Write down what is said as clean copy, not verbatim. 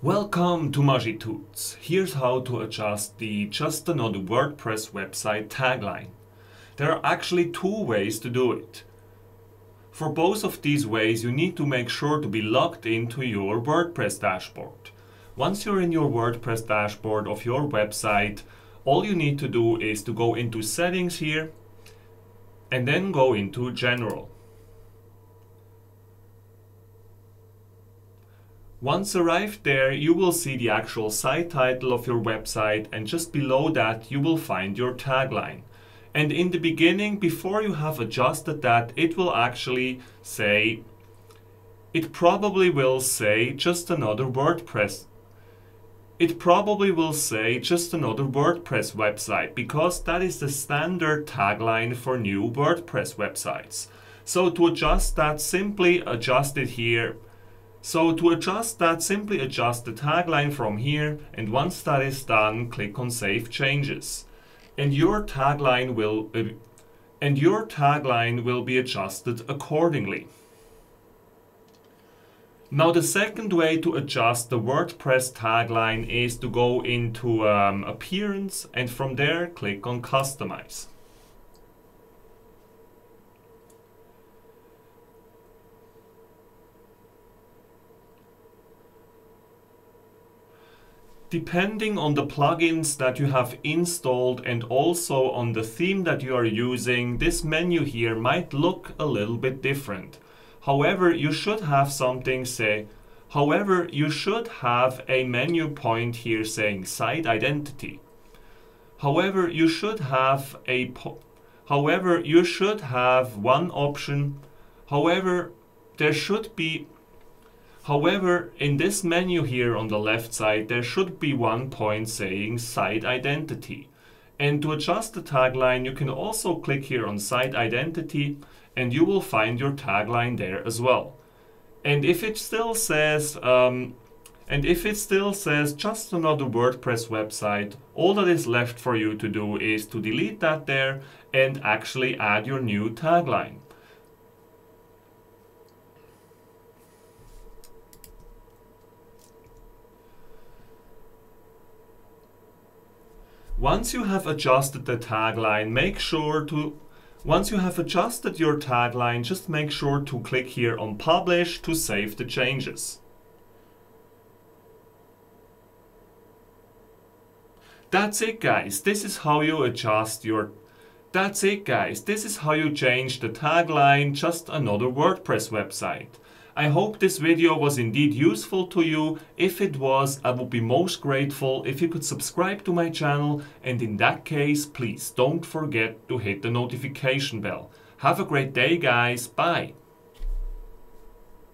Welcome to Maschi Tuts. Here's how to adjust the Just Another WordPress website tagline. There are actually two ways to do it. For both of these ways, you need to make sure to be logged into your WordPress dashboard. Once you're in your WordPress dashboard of your website, all you need to do is to go into Settings here and then go into General. Once arrived there, you will see the actual site title of your website, and just below that you will find your tagline. And in the beginning, before you have adjusted that, it will actually say, it probably will say just another WordPress. It probably will say just another WordPress website, because that is the standard tagline for new WordPress websites. So to adjust that, simply adjust it here. Simply adjust the tagline from here, and once that is done, click on Save Changes. And your tagline will be adjusted accordingly. Now the second way to adjust the WordPress tagline is to go into Appearance, and from there click on Customize. Depending on the plugins that you have installed and also on the theme that you are using, this menu here might look a little bit different. However, you should have a menu point here saying Site Identity. However, you should have one option. However, in this menu here on the left side, there should be one point saying Site Identity. And to adjust the tagline, you can also click here on Site Identity, and you will find your tagline there as well. And if it still says, just another WordPress website, all that is left for you to do is to delete that there and actually add your new tagline. Once you have adjusted your tagline, just make sure to click here on Publish to save the changes. That's it, guys. This is how you change the tagline, Just Another WordPress website. I hope this video was indeed useful to you. If it was, I would be most grateful if you could subscribe to my channel, and in that case, please don't forget to hit the notification bell. Have a great day, guys. Bye.